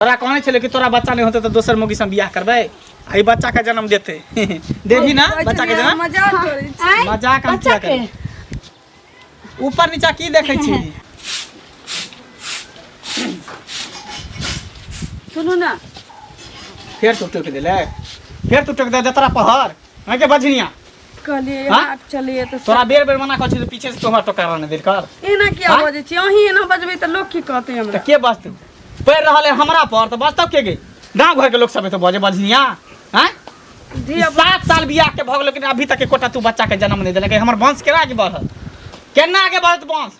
तोरा कहने छले कि तोरा बच्चा नहीं होते तो दोसर मौगी से बियाह करबे आई बच्चा का जन्म देते देवी ना बच्चा के जन्म मजाक हम क्या करे ऊपर नीचा की देखे छी सुनो ना फिर तू टोक देले फिर तू टोक दे जतरा पहर है के बजनिया कहलिए हाथ चलिए तो तोरा बेर बेर मना कर पीछे से तोहरा टोका रहने देल कर एना किया बजे छी अही एना बजबे त लोग की कहते हमरा त के बजते पैर रहले हमरा पर त बजतब के गे गांव घर के लोग सब तो बजे बजनिया हैं 7 साल बियाह के भग लेकिन अभी तक एकोटा तू बच्चा के जन्म नहीं देलक हमर वंश केना आगे बढ़त केना आगे बढ़त वंश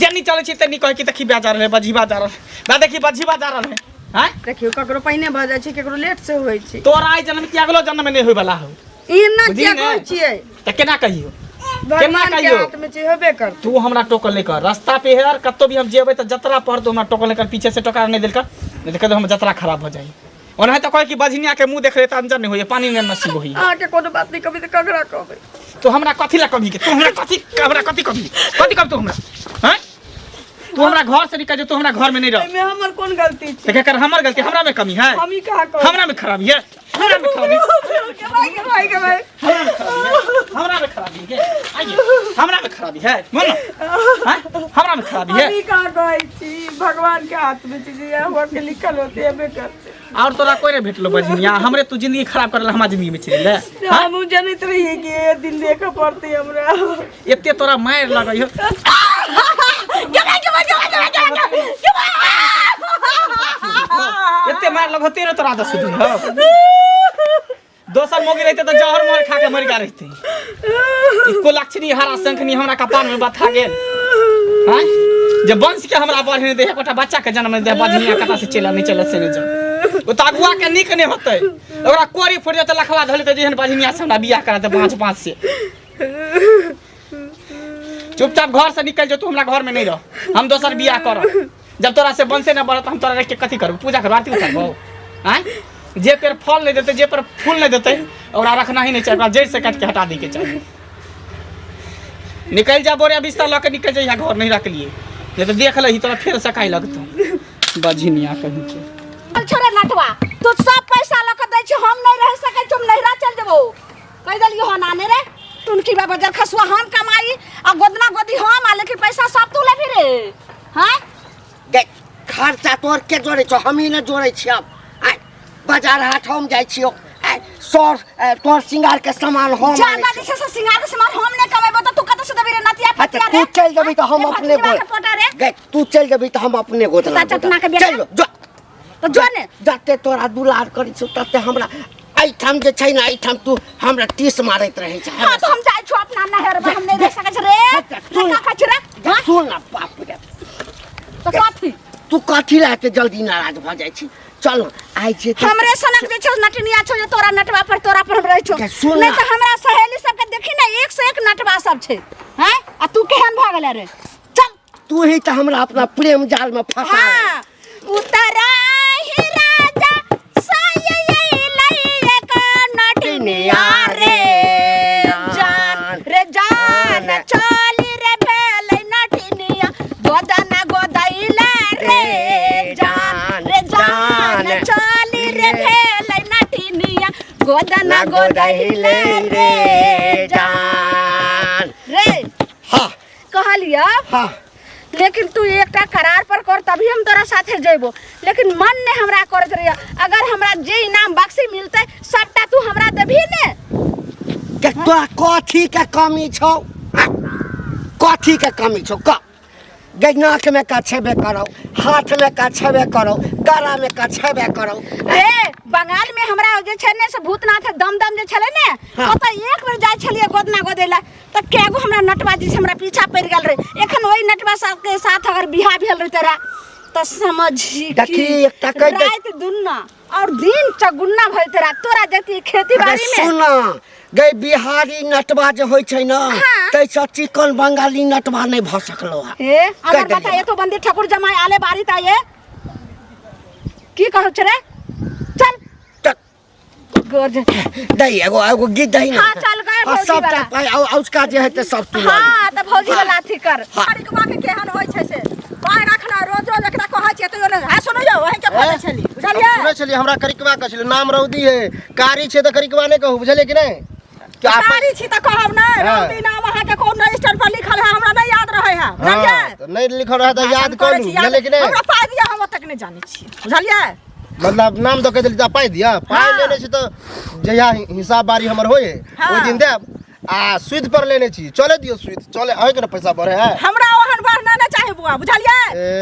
जन्नी चले छी तनी कह कि देखी ब्याह जा रहले बजीबा जा रहले बा देखी बजीबा जा रहले हैं देखियो ककरो पहिने भ जाय छै ककरो लेट से होय छै तोरा आई जन्म की अगलो जन्म में नहीं होय वाला हो एना किया कहै छियै त केना कहियो केना कहियो हाथ में छै होबे कर तू हमरा टोकल नहीं कर रास्ता पे हेर कतो भी हम जेबै त जतरा पर तो हमरा टोकल नहीं कर पीछे से टोका नहीं देल कर नहीं त हम जतरा खराब हो जाई ओना त कह कि बजनिया के मुंह देख रहे त अंजन नहीं होय पानी में नसीब होई आ के कोनो बात नहीं कभी त ककरा कहबै तो हमरा कथि ला कभी के तू हमरा कथि कब तू हमरा हैं तू हमरा घर से निकल जा तू हमरा घर में नहीं रह में हमर कोन गलती छै त के कर हमर गलती हमरा में कमी है हम ही कहा कहब हमरा में खराबी है हमरा में खराबी के भाई हमरा में खराबी है आइए हमरा में खराबी है मन हैं हमरा में खराबी है हम ही कहा कहै छी भगवान के हाथ में छै जे हुआ के लिखल होते हमें करते और तोरा कोई नहीं भेटलो बजनिया हमरे तू जिंदगी खराब करल हमरा जिंदगी में चले ले हम जानत रही कि ये दिन देख पड़ते हमरा एते तोरा मार लगइयो एते मार लगते रे तोरा दस दिन हो दोसर मोगी रहते तो जहर मोर खा के मर गया रहते इको लक्षणी हरा शंखनी हमरा कपार में बथा गेल हैं जे वंश के हमरा बढ़ने दे एकटा बच्चा के जन्म दे बजनिया कता से चला नहीं चला से नहीं जा ओ तागुआ के निक नहीं होतै ओकरा कोरी फुट जते लखवा धले त जेहन बजनिया से हमरा बियाह करा दे 5 से चुपचाप घर से निकल जो तू हमरा घर में नहीं रह हम दोसर बियाह कर जब तोरा से वंशे न बढ़त हम तोरा रख के कथि करब पूजा कर आरती उतारबो हैं जे पेड़ फल नहीं देते जे पर फूल नहीं देते ओकरा रखना ही नहीं चाहिए जड़ से काट के हटा दी के चाहिए निकल जा बोरे बिस्तर ला के निकल जा घर नहीं रख लिए ये तो देख लही तोरा फिर सकाई लगतो बजनिया कहीं के छोरे नटवा तू सब पैसा ल के दै छी हम नहीं रह सकै तुम नहिरा चल जेबो कह देलियो हो नाने रे तुनकी बाबा जर खसुआ हम कमाई आ गोदना गोदी हम आ लेकिन पैसा सब तू ले फिरे हैं देख खर्चा तोर के जोड़े छ हम ही न जोड़े छी अब आ बाजार हाट हम जाय छियो आ सर तोर सिंगार के सामान हम ज्यादा दिसे से सिंगार के सामान हम ने कमाइबो त तू कत से देबे रे नतिया पतिया रे तू चल जबी त हम अपने देख तू चल जबी त हम अपने गोदना चल जो तो जो ने जते तोरा दुलार करी छ तते हमरा आई ठाम जे छै ना आई ठाम तू हमरा टीस मारैत रहे छ हां तो हम जाय छु अपना नहर में हम नहीं रह सकै छ रे का खछ रे सुन ना बाप रे तो कथि तू कथि लाके जल्दी नाराज भ जाय छी चल आई छै हमरे सनक जे छ नटनिया छ जे तोरा नटवा पर हम रहै छौ नहीं त हमरा सहेली सब के देखी ना एक से एक नटवा सब छै हैं आ तू केहन भ गेले रे चल तू ही त हमरा अपना प्रेम जाल में फंसा हां उतरा ही राजा साये लइए का नटनिया रे जान चली रे भेलै नटनिया गोदना गोदैला रे जान चली रे भेलै नटनिया गोदना गोदैला रे जान रे हां कहलिया हां लेकिन तू एकटा करार पर कर तभी हम तोरा साथे जेबो लेकिन मन ने हमरा करत रहिया अगर हमरा जे इनाम बक्सी मिलते सबटा तू हमरा देबी ने के तोरा कथी के कमी छौ कथी के कमी छौ क गैनाक में का छेबे करो हाथ में का छेबे करो गला में का छेबे करो ए बंगाल में हमरा जे छै ने से भूतनाथ दम जे छले ने ओत एक बेर जाय छलिए गोदना गोदेला त केगो हमरा नटवा जी से हमरा पीछा पड़ गेल रे एखन ओई नटवा के साथ अगर बियाह भेल रे तेरा त समझी देखी एकटा कह दे रात दुन्ना और दिन चगुन्ना भई तेरा तोरा जति खेती बाड़ी में सुन गई बिहारी नटवा जे होय छै ना तैसा चिकन बंगाली नटवा नहीं भ सकलो ए अगर बताए तो बंदी ठाकुर जमाई आले बारी त ये की कहौ छ रे चल गोज दई एगो गीत दई ना हां चल गए भौजी सब ता पाई उसका जे है त सब तू हां त भौजी वाला अथी कर बारी के बाके केहन होय छै से पाय रखना रोज रोज एकरा कहै छै तो हा सुनै जाओ वही के पता छली बुझलियै सुनै छलियै हमरा करिकवा कहै छलियै नाम रौदी है कारी छै त करिकवा नै कहू बुझलियै कि नै क्या कारी छी त कहब नै रौदी नाम अहाँ के कोन रजिस्टर पर लिखल है हमरा नै याद रहै है बुझलियै त नै लिखल रहे त याद कर लू बुझलियै कि नै हमरा पाइ दिया हम तक नै जानै छी बुझलियै मतलब नाम दऽ के देली त पाइ दिया पाइ लेने छी त जहिया हिसाब बारी हमर होय ओइ दिन देब आ सुद पर लेने छी चले दियो सुद चले अहे के न पैसा बढ़े है हमरा ओहन बढ़ना नै चाहे बुआ बुझलियै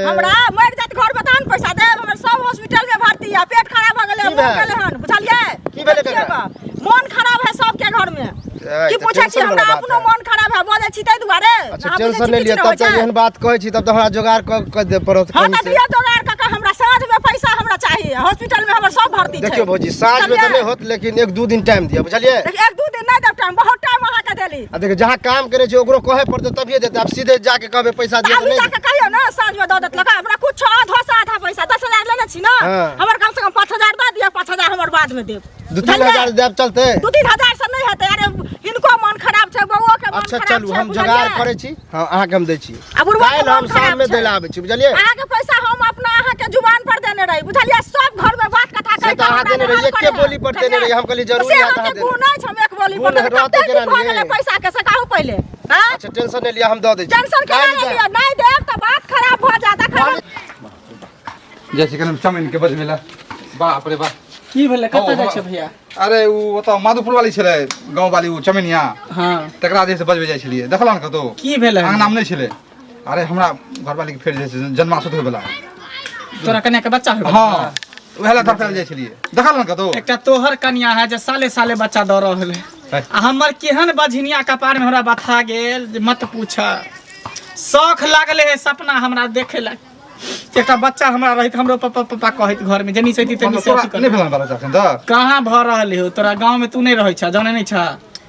हमरा मर जात घर में तहन पैसा देब हमर सब हॉस्पिटल में भर्ती है पेट खराब भ गेलै मर गेलै हन बुझलियै की भेलै ककरा मन खराब है सबके घर में की पूछै छी हमरा अपनो मन खराब है बोलै छी तै दुआरे अच्छा टेंशन नै लिया तब त एहन बात कहै छी तब त हमरा जोगाड़ क दे पड़त हां त दिया जोगाड़ क हमरा साँझ में पैसा हमरा चाहिए हॉस्पिटल में हमर सब भर्ती छै देखियो भौजी साँझ में त नै होत लेकिन 1-2 दिन टाइम दिया बुझलियै एक दू दिन नै देब टाइम बहुत टाइम अहाँ के देली आ देखियो जहां काम करे छै ओकरो कहे पड़ते तभिए देते आप सीधे जाके कहबे पैसा दिए त अभी नै जाके कहियो ना साँझ में द देत लगा हमरा कुछ आधा पैसा 10,000 लेने छी ना हमर कम से कम 5,000 द दिया 5,000 हमर बाद में देब 2-3 हजार देब चलते 2-3 हजार से नहीं हेतै अरे हिनको मन खराब छै बउओ के मन अच्छा खराब चलू छै हम जोगाड़ करे छी हां अहाँ के हम दै छी आ बुढ़वा के काल्हि हम मन शाम खराब में छै। देला आबै छी बुझलियै अहाँ के पैसा हम अपना अहाँ के जुबान पर देने रही बुझलियै सब घर में बात कथा से त अहाँ देने रही एके बोली पर देने रही हम कहली जरूर से याद अहाँ अहाँ के देने गुण छै हम एक बोली गुण पर रहते कते केना दिन भ नहीं? गेलै पैसा के से कहू पहिले हां अच्छा टेंशन नै लिया हम दऽ दै छी टेंशन के काल्हि नहीं लिया नहीं देब त बात खराब भ जाता खराब जैसे कि चमीन के बज मिला बाप रे बाप की भेलै कतऽ हौ, जाइ छै भैया अरे उ ओतऽ माधोपुर वाली छलै गांव वाली उ चमीनिया हां तकरा जे से बजबे जाइ छलिए देखला न कतो की भेलै अंगना में नै छलै अरे हमरा घरवाली के फेर जे छै जन्माशुद्ध होय वाला तोरा कन्या के बच्चा हो हां उहेला धरतल जाइ छलिए देखला न कतो एकटा तोहर कन्या है जे साले साले बच्चा दऽ रहल है आ हमर केहन बझनिया कपार में हमरा बथा गेल जे मत पूछ शौख लागले है सपना हमरा देखे ला एकटा बच्चा हमरा रहित हमरो पापा पापा कहत घर में जनी सैती तनी से नहीं भेला वाला चाहन त कहां भ रहल हो तोरा गांव में तू नहीं रहै छ जाने नहीं छ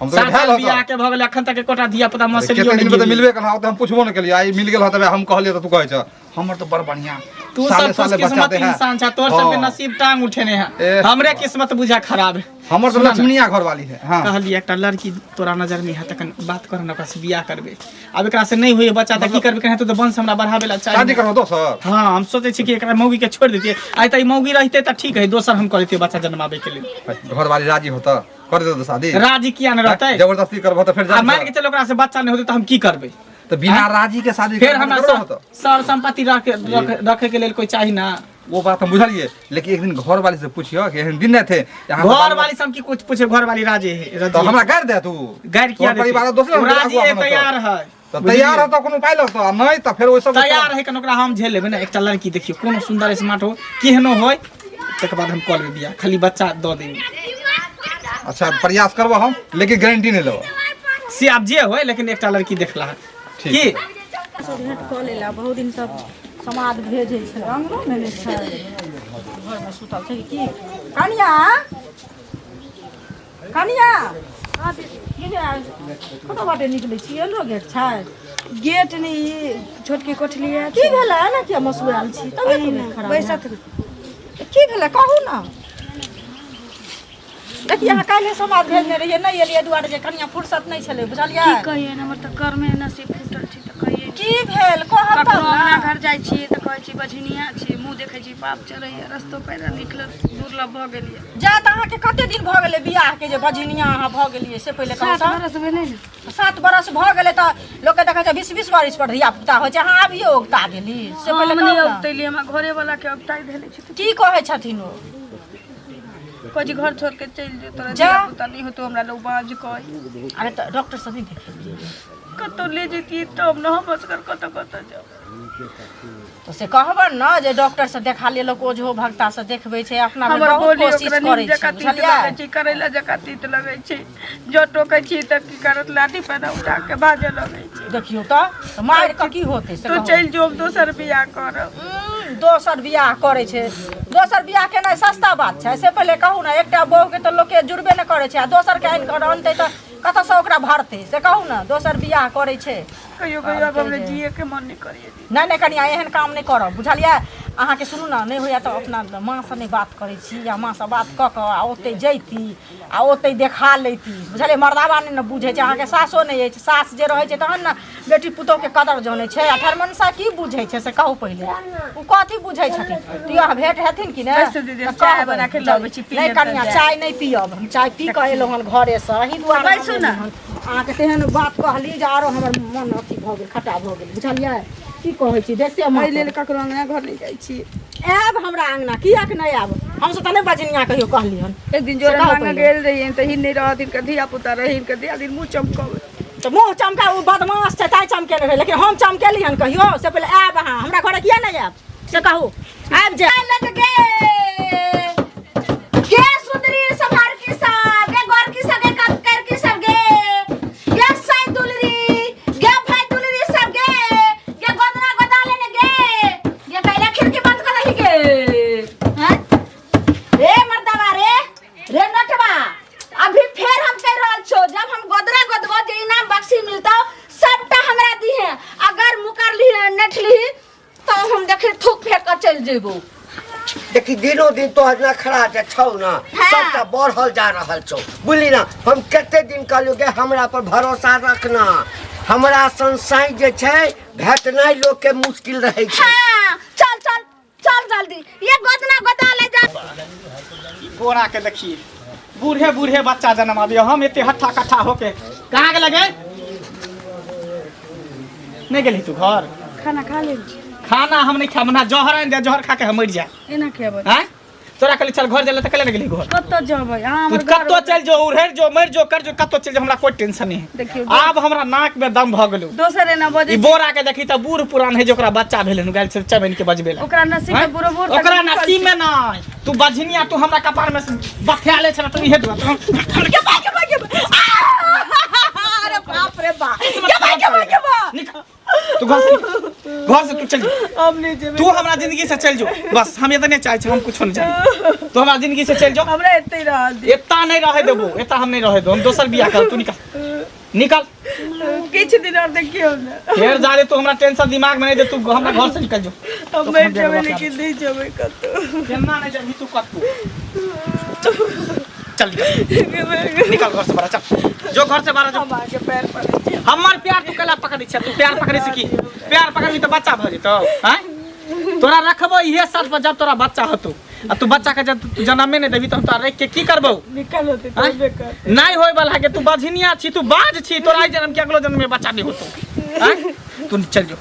हम तो सात भेल साल होता। बियाह के भ गेल अखन तक एकोटा धिया पुता मसलियो केते नहीं दिन में त गेल। मिलबे कना त हम पूछबो न केलिए आई मिल गेल ह तबे हम कहलिए त तू कहै छ हमर त बड़ बढ़िया तू साले सब साले किस्मत बचाते हैं इंसान छ तोर सब के हाँ। नसीब टांग उठेने है ए। हमरे किस्मत बुझा खराब है हमर त सुना न। लक्ष्मीनिया घर वाली है हां कहलिए एकटा लड़की तोरा नजर में है तखन बात कर न ओकरा से बियाह करबे अब एकरा से नहीं होई बच्चा त की करबे कहे तो वंश हमरा बढ़ावे ला शादी चाहिए करबो दोसर हां हम सोचे छी कि एकरा मौगी के छोड़ देतिए आइ त ई मौगी रहते त ठीक है दोसर हम करते बच्चा जन्मावे के लिए घर वाली राजी होता कर दे तो शादी राजी किया न रहते जबरदस्ती करबो त फिर आ मान के चलो ओकरा से बच्चा नहीं होते तो हम की करबे तो बिना राजी के शादी फिर करबो हमरा ककरो होता सर संपत्ति रखे के लिए कोई चाहिए ना वो बात हम बुझलिए लेकिन एक दिन घर वाली से पूछियो कि एहन दिन न थे यहाँ घर वाली से हम की कुछ पूछे घर वाली राजी है तो हमरा गाड़ दे तू गैर किया तोहर परिवार दोसर वो हम राजी आगू है अपना तैयार है तो तैयार हो तो कोनो पाइ लगतो नहीं तो फिर ओइ सब तैयार है कन ओकरा हम झेल लेबे ना एकटा लड़की देखियो कोनो सुंदर स्मार्ट हो केहनो होय तकर बाद हम कॉल में बियाह खाली बच्चा दो देबे अच्छा प्रयास करबो हम लेकिन गारंटी नहीं लेबो से आप जे होय लेकिन एकटा लड़की देखला ठीक की भेंट कऽ लेला बहुत दिन सब समाद भेजै छै अंगनो में नहि छै घर में सुतल छै की कनिया कनिया कतऽ बाटे निकलै छी एलो गेट छै गेट नहीं छोटकी कोठली है की भेलै एना किया मसुआल छी तबियत खराब बैसत की भेलै कहू ना देखिए अहाँ काल्हि समाद भेजने रहिए नहीं एलिए दुआरे जे कनिया फुर्सत नहीं छलै बुझलियै की कहिए हमर त कर में नसीब फूटल छी त कहिए की भेल कहब कखनो तब अंगना ना घर जाइ छी त कहै छी बझनिया छी मुंह देखै छी पाप चढ़ैया रस्तो पैरा निकलल दुर्लभ भ गेलिए जा त अहाँके कते दिन भऽ गेलै बियाह के जे बझनिया अहाँ भऽ गेलिए से पहिले कहू 7 तऽ बरस भेलै ने 7 बरस भऽ गेलै तऽ लोक के देखै छै 20 बरस पर धिया पुता होइ छै अहाँ आबियो उगता गेली से पहिले हम नहीं कहू ना। उगतैली हमरा घरे वाला के उगताई देले छी की कहै छथिन ओ कोई जी घर छोड़ के चल जो तोरा जा। धिया पुता नहीं हो तो हमरा लोग बाज कह अरे तऽ डॉक्टर से नहीं देखेलिए कतो ले जेती तब न हम बसकर कतो कतो जाओ तो से कहबन ना जे डॉक्टर से देखा लेलक ओझो भक्ता से देखबै छै अपना में हमर बहुत बोली कोशिश ओकरा करै नीम छै जका तीत बुझलियै लगै छै करैला जका तीत लगै छै जो टोकै छी त की करत लाठी पैदा उठा के भाजे लगै छै देखियो तऽ मारि के की होतै से तू कहू। चल जो दोसर बियाह करब दोसर बियाह करै छै दोसर बियाह केनाइ सस्ता बात छै से पहिले कहू ने एकटा बहू के तऽ लोक जुड़बे नहि करै छै आ दोसर के आनि कऽ अनतै तऽ कतऽसँ ओकरा भरतै से कहू ने दोसर बियाह करै छै कहियो कहियो अब हमरे जिए के मन नहीं करिए दी नहीं नहीं कनिया एहन काम नहीं करब बुझलियै अहाँ के सुनू ना नहीं होया तो अपना माँ से नहीं बात करे छी या माँ से बात क के आ ओते जैती आ ओते देखा लेती बुझलिए मर्दावा नहीं न बुझे छै अहाँ के सासो नहीं अछि सास जे रहे छै तहन न बेटी पुतोह के कदर जाने छै आ ठरमनसा की बुझे छै से कहू पहिले उ कथी बुझे छथिन तिया भेंट हेथिन कि ने चाय बना के लाबै छी पी नहीं कनिया चाय नहीं पियब हम चाय पी के एलहुँ हन घरे से ही दुआरे बैसू ना। अहाँ के तेहन बात कहली जे आरो हमर मन अथी भऽ गेल खटा भऽ गेल बुझलियै की कहै छी देखते हम एहि लेल ककरो अंगना घर नहीं जाइ छी आयब हमरा अंगना किया के नहीं आयब हमसे तऽ नहीं बजनिया कहियो कहली हन एक दिन जोरा मांगे गेल रही त ही नहीं रहथिन के धिया पुता रहिन के दिया दिन मुंह चमकावे तो मुँह चमका ओ बदमाश छै ताई चमकेले रहे लेकिन हम चमकेली हन कहियो से पहले आयब अहाँ हमरा घरे किया नहीं आयब से कहू आबि जाय लग गे सुंदरी संभार की सब गे गौर की सब गे कर की सब गे साई दुलरी गे भाई दुलरी सब गे गोदना गोदा लेने गे पहले खिड़की बंद कर रही गे हैं रे मर्दावा रे नटवा अभी फिर हम कह रहल छो जब हम गोदरा गोदबो जे इनाम बख्शी मिलता सबटा हमरा दी है अगर मुकर ली नठली तो हम देखे थूक फेंक कर चल जेबो देखी दिनों दिन तो हजना खड़ा छौ ना सबटा बढ़ल जा रहल छौ बुझली ना हम कते दिन कहलियो के हमरा पर भरोसा रखना हमरा संसाई जे छै भेटनाइ लोग के मुश्किल रहे छै हाँ, चल जल्दी ये गोदना गोदा ले जा गोरा के देखिए बूढ़े बूढ़े बच्चा जन्म आबियो हम एते हट्ठा कट्ठा होके कहाँ के लगे नहीं गेली तू घर खाना खा ले खाना हम नहीं खा मना जहर आनि दे जहर खा के हम मर जाए एना खेबै हैं तोरा कहली चल घर चल त कले गेली घर कत्तो जेबै अहाँ तू हमर घर कत्तो चल जो उड़हर जो मर जो कर जो कत्तो चल जो हमरा कोई टेंशन नहीं देखियो है अब हमरा नाक में दम भ गेलौ दोसर एना बजे ई बोरा के देखी त बूढ़ पुरान है जो ओकरा बच्चा भेले नु गाल से चबन के बजबे ला ओकरा नसीब में बुरो बुर ओकरा नसीब में नहीं तू बझनिया तू हमरा कपार में बथियाले छला तू इहे दुआ अरे बाप रे बाप निकल तू घर से तू चल जा हम नहीं जेबै तू हमरा जिंदगी से चल जो बस हम इतने चाहे छी हम कुछ नहीं चाहे तू हमरा जिंदगी से चल जो हमरा एते रह दे एता नहीं रहे देबो एता हम नहीं रहे दो हम दोसर बियाह कर तू निकल किछ दिन और देखियो ना फिर जा रे तू हमरा टेंशन दिमाग में नहीं दे तू हमरा घर से निकल जो हम बैठ जेबै लेकिन नहीं जेबै कत्तो केना नहीं जब तू चल निकल घर से बाहर चल जो घर से बाहर जो हम आगे पैर पड़े हमर प्यार तू कला पकड़ी छ तू प्यार पकड़े से की प्यार पकड़बी तो बच्चा भ जेतो हैं तोरा रखबो इहे साल पर जब तोरा बच्चा होतो आ तू बच्चा के जब जन्मे नहीं देबी तो हम तोरा रख के की करबो निकल होते तो बेकार नहीं होय वाला है तू बझनिया छी तू बाज छी तोरा ई जन्म के अगलो जन्म में बच्चा नहीं होतो हैं तू चल जो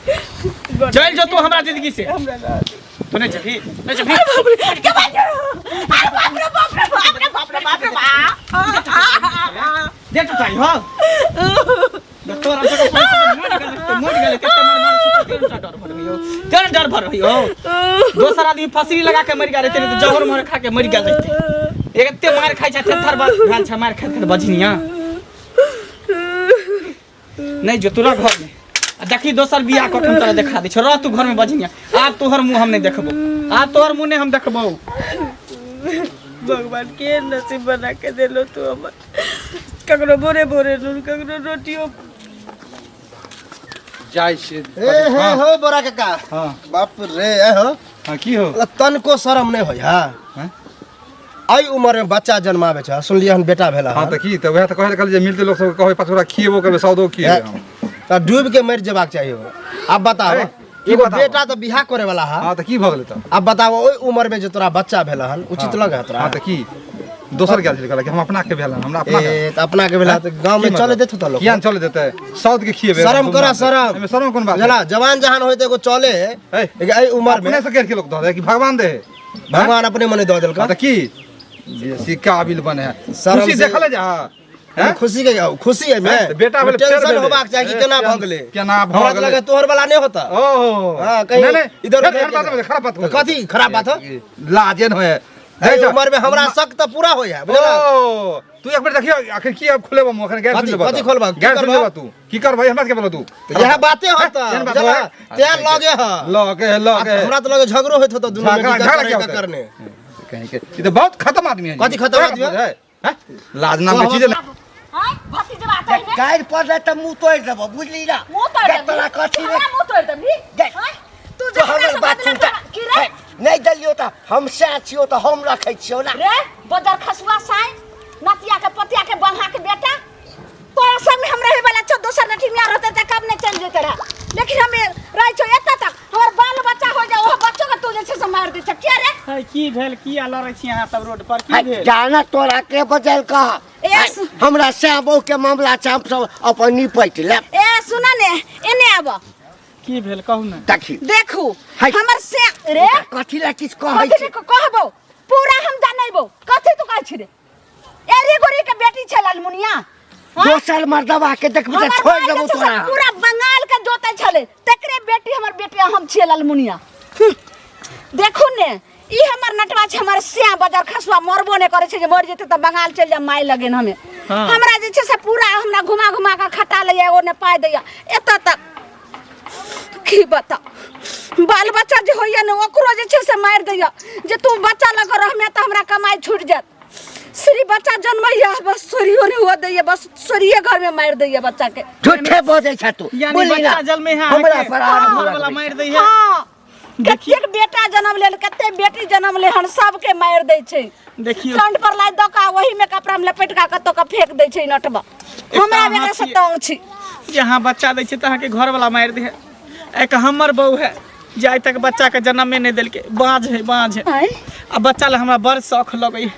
तू हमरा जिंदगी से हमरा तू नहीं चली दे तू ताई हो तोरा तो मोट गेले केते मार डर भर रही हो दोसर आदमी फसरी लगा के मर गया रहते तो जहर मार खा के मर गया रहते एते मार खाइ छ थर बार भान छ मार खा के बजनिया नहीं जो तोरा घर में देखी दोसर बियाह क हम तोरा देखा दै छ रह तू घर में बजनिया आब तोहर मुंह हम नहीं देखबो आब तोहर मुंह नहीं हम देखबो भगवान के नसीब बना के देलो तू हमर ककरो बोरे बोरे नून ककरो रोटियो जाय छे ए हे हो बोरा काका हां बाप रे ए हो हां की हो तन को शरम नहीं होय हां आई उम्र में बच्चा जन्मावे छ सुनलिए हन बेटा भेला हां त की त वह त कहले कहले जे मिलते लोग सब कहै पछोरा खिएबो करबे सौदो खिएबे हम त डूब के मर जेबाक चाहिए अब बताओ एगो बेटा तो बियाह करे वाला है हां त की भ गेलै त अब बताओ ओई उम्र में जो तोरा बच्चा भेला हन उचित लगे तोरा हां त की दोसर गेल छलै कि हम अपना के भेला हमरा अपना के ए त अपना के भेला त गांव में चले देथु त लोग कियान चले देते सौद के खिएबे शर्म करा शर्म एमे शर्म कोन बात जला जवान जहान होय त एगो चले लेकिन एई उम्र में अपने से के लोग दे दे कि भगवान दे भगवान अपने मने दे देलका त की बेसी काबिल बने है शर्म खुशी से- देखले जा खुशी के खुशी है में बेटा भेल फेर टेंशन भेलै। होबाक चाही कि केना भ गेलै केना भ हमरा त गेलै। लगे तोहर वाला नहीं होता ओहो हां कहीं नहीं, नहीं, इधर नहीं, खराब बात है, खराब बात है। कथी खराब बात हो लाजे न होए एई उम्र में हमरा शक त पूरा होय है बुझला ओ तू एक बार देखियो आखिर की अब खुलेबो मुंह अखन गैर कथी- खुलेबो कथी खोलबा? की गैर करबा? खुलेबो तू की करबा हमरा के बोलो तू यह बातें होता एहन बात बुझला होय? ते लगे ह लगे हमरा तो लगे झगड़ो होत होता दुनू में झगड़ा- दिक्कत झगड़ा करे क्या का होता है? करने कहीं के ये तो बहुत खत्म आदमी है कथी खत्म आदमी है? हैं लाज नाम की चीज है हां भतीजे बात है गाइड पर ले त मुंह तोड़ देबो बुझली ना मुंह तोड़ दे तोरा कथी रे मुंह तोड़ दे तू तो हमर बात सुनता नहीं दलियो त हम से छियो त हम रखै छियो ना रे बदर खसुआ साई नतिया के पतिया के बंधा के बेटा तोरा संग हम रहे वाला छ दोसर नठी में रहते त कब ने चल जेते रहा लेकिन हमें रह छ एत तक हमर बाल बच्चा हो जाए ओ बच्चों के तू जे छ से मार दे छ क्या रे है की भेल की लड़ै छी अहाँ सब रोड पर की भेल जाना तोरा के बजल का हमरा से बहु के मामला छ हम सब अपन निपट ले ए सुन ने एने आब की भेल कहू ना देखी देखू हमर से रे कथि ला किछ कहै कथि कहबो पूरा हम जानैबो कथि तू कहै छी रे एरी गोरी के बेटी छ लालमुनिया दोसर मर्दवा के देखबे छोड़ देबो तोरा पूरा बंगाल के जोतै छले तकरे बेटी हमर बेटी हम छियै लालमुनिया देखू ने ई हमर नटवा छ हमर सिया बाजार खसवा मरबो ने करे छै जे मर जेते त बंगाल चल जा माय लगेन हमें हमरा जे छै से पूरा हमरा घुमा घुमा के खटा लैया ओने पाय दैया एत तक की बता बाल बच्चा जे होइया ने ओकरो जे छै से मार दैया जे तू बच्चा लग रहमे त हमरा कमाई छूट जात श्री बच्चा जन्मैया बस सोरियो ने हो दैया बस सोरिये घर में मार दैया बच्चा के झूठे बोलै छ तू यानी बच्चा जल में है हमरा पर वाला मार दै है हां कतेक बेटा जन्म लेल कते बेटी जन्म ले हन सब के मार दै छै देखियो कंठ पर लाई दका वही में कपड़ा में लपेट का कतो का फेंक दै छै नटवा हमरा बेटा से तंग छी यहाँ बच्चा दै छै त अहाँ के घर वाला मार दे है एक हमर बहू है जाय तक बच्चा के जन्म में नहीं देलके बाज है आ बच्चा ले हमरा बड़ शौक लगै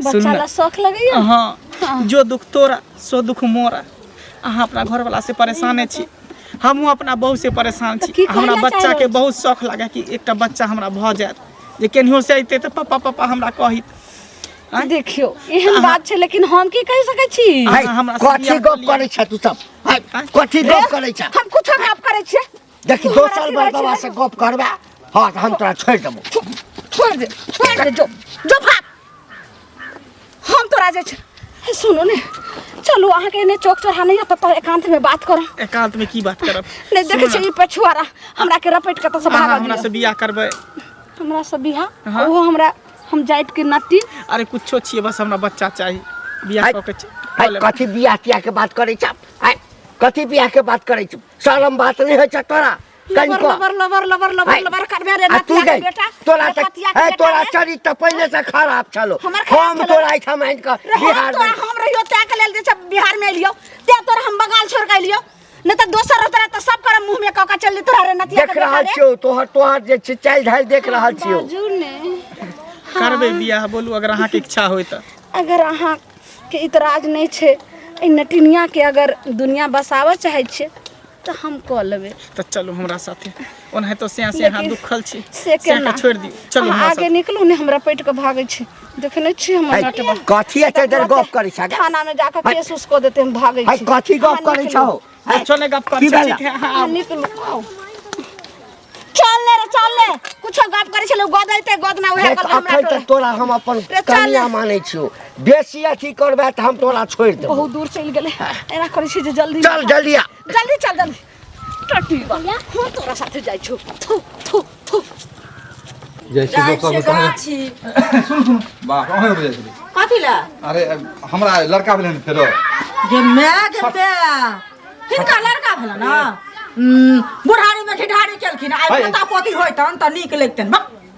बच्चा ला शौक लगैया हां जो दुख तोरा सो दुख मोरा अहाँ अपना घर वाला से परेशान छी हमहू अपना बहू से परेशान छी हमरा बच्चा के बहुत शौक लागे कि एकटा बच्चा हमरा भ जात जे केनहियो से आइते त पापा पापा हमरा कहित देखियो एहन बात छै लेकिन हम की कहि सकै छी हमरा कथि गप करै छ तू सब कथि गप करै छ हम कुछ गप करै छियै देखि दोसर मर्दवा से गप करबा हां हम तोरा छोड़ देबो छोड़ दे जो भाग हम तोरा जे छै सुनो ने चलो अहाँ के ने चौक चढ़ा नहीं त एकांत में बात करो एकांत में की बात करब नहीं देखे छै ई पछुआरा हमरा के रपेट के त से भागा हमरा से बियाह करबै हमरा से बियाह ओहो हमरा हम जाइत के नाती अरे कुछो छिए बस हमरा बच्चा चाहिए बियाह क के कथि बियाह किया के बात करै छ कथि बियाह के बात करै छ शरम बात नहीं होय छ तोरा लबर लबर लबर लबर लबर करबे रे नतिया के बेटा तोरा चरित्र पहले से खराब छलो हम तोरा ऐठा मान के बिहार में हम रहियो त के लेल जे छ बिहार में एलियो ते तोरा हम बंगाल छोड़ के एलियो न त दोसर रहत त सब कर मुंह में कका चल तोरा रे नतिया के देख रहल छियो तोहर जे चाल ढाल देख रहल छियो करबे बियाह बोलू अगर अहाँ के इच्छा होय त अगर अहाँ के इतराज नहीं छे ए नटिनिया के अगर दुनिया बसावे चाहे छे तो हम कह लेबे तो चलो हमरा साथे ओनहे तो से यहाँ दुखल छी से के छोड़ दी चलो हम आगे निकलू ने हमरा पेट के भागे छी देखने छी हम नटवा कथि एते देर गप करै छ थाना में जाकर केस उसको देते हम भागे छी कथि गप करै छ चले गप कर ठीक है हां निकलू आओ चल ले कुछ गप करै छलो गदैते गदना उहे कल हमरा तो तोरा हम अपन कन्या मानै छियो बेसी अथी करबे त हम तोरा छोड़ देब बहुत दूर चल गेले एना करै छी जे जल्दी चल जल्दी जल्दी टटी वाला हम तोरा साथे जाय छौ थू जय श्री गोपाल सुन वाह कहां हो जाय छी कथि ला अरे हमरा लड़का भेलन फेरो जे मैं जते हिनका लड़का भेला ना बुढ़ारी में ढिढारी केलखिन आइ पता पोती होइतन त नीक लगतन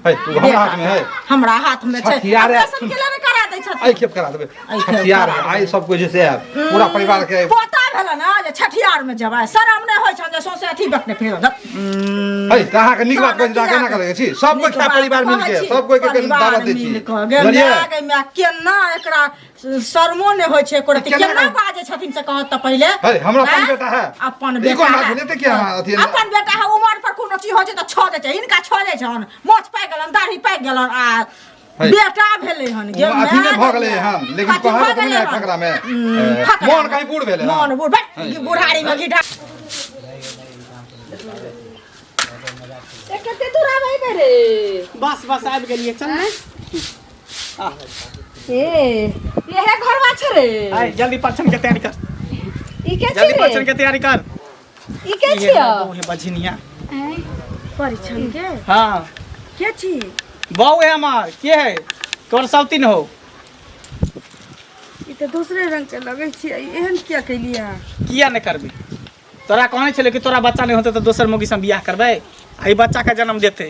है तू हमरा हाथ में है हमरा हाथ में छै ऑपरेशन केला ने करा दै छथि आई खेप करा देबे छठियार आई सब कुछ जैसे पूरा परिवार के पता भेला ना जे छठियार में जबाय शरम नै होय छन जे सोसे अथी बकने फेर है कहा के नीक बात कहि जा केना करे छी सब कोई का परिवार मिल के सब कोई के दावत दै छी गलिया में केना एकरा शर्मो नै होय छै कोरती केना बाजे छथिन से कहत त पहिले है हमरा अपन बेटा है अपन बेटा है लेते क्या अथी अपन बेटा है उमर पर कोनो चीज हो छै त छ दे छै इनका छ दे छन मोछ पाइ गेलन दाढ़ी पाइ गेलन आ बेटा भेले हन गे अथी ने भ गेले हम लेकिन कहत त नै फकरा में मन कहीं बूढ़ भेले मन बूढ़ बुढ़ारी में गिटा कते दूर आबै बे रे बस आबि गेलिए चल आ ये है घरवा छ रे आई जल्दी परीक्षण के तैयारी कर ई के जल्दी परीक्षण के तैयारी कर ई के छियो वो है बझनिया परीक्षण के हां के छी बहू है हमार के है तोर सौतीन हो ई त दूसरे रंग के लगै छी एहन किया कैलिया किया न करबी तोरा कहने छले कि तोरा बच्चा नहीं होते तो दोसर मोगी से बियाह करबै हई बच्चा का जन्म देते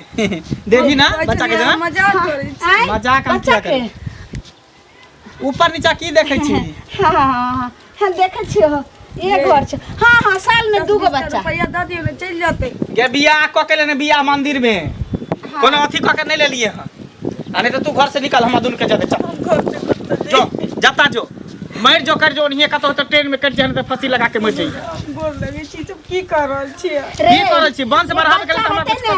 देवी ना बच्चा के जन्म मजाक करै छी आँय? मजाक हम बच्चा किया करे ऊपर नीचा की देखै छी हाँ देखे छियो एक घर छै हाँ साल में 2 गो बच्चा रुपया दऽ दियौ ने चलि जेतै गे बियाह क के लेने बियाह मंदिर में कोनो अथी क के नहीं ले लिए हां आ नहीं तो तू घर से निकल हम दुन के जाते चल जो जाता जो मर जो कर जो नहीं कतो तो ट्रेन में कट जाने तो फांसी लगा के मर जाइए गोर लगै छी तुम की कर रहल छियै की करे छी वंश बढ़ावे के लिए हमरा कुछ कर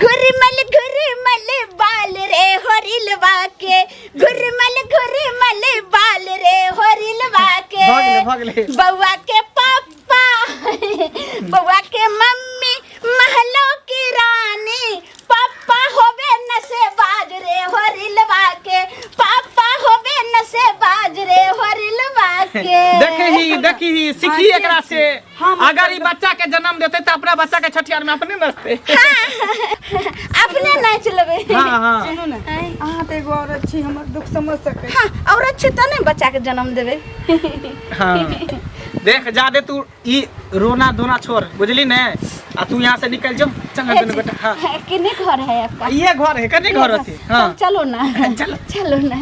घुरमल बाल रे होरिलवा के घुरमल बाल रे होरिलवा के भागले बउआ के पापा बउआ के मम्मी महलों की रानी पापा होवे नशेबाज रे होरिलवा के पापा होवे नशेबाज रे होरिलवा के देखी ही सीखी एकरा से अगर ई बच्चा के जन्म देते तो अपना बच्चा के छठियार में अपने नचते अपने नाच लेबे हां हां सुनू ने अहाँ तऽ एगो औरत छी हमर दुख समझ सकै हाँ औरत छै त ने बच्चा के जन्म देबे हाँ देख जादे तू ई रोना धोना छोड़ बुझली ने आ तू यहाँ से निकल जाओ चल बेटा हाँ कितने घर है आपका ये घर है कने घर होती हाँ चलो ना चलो चलो ना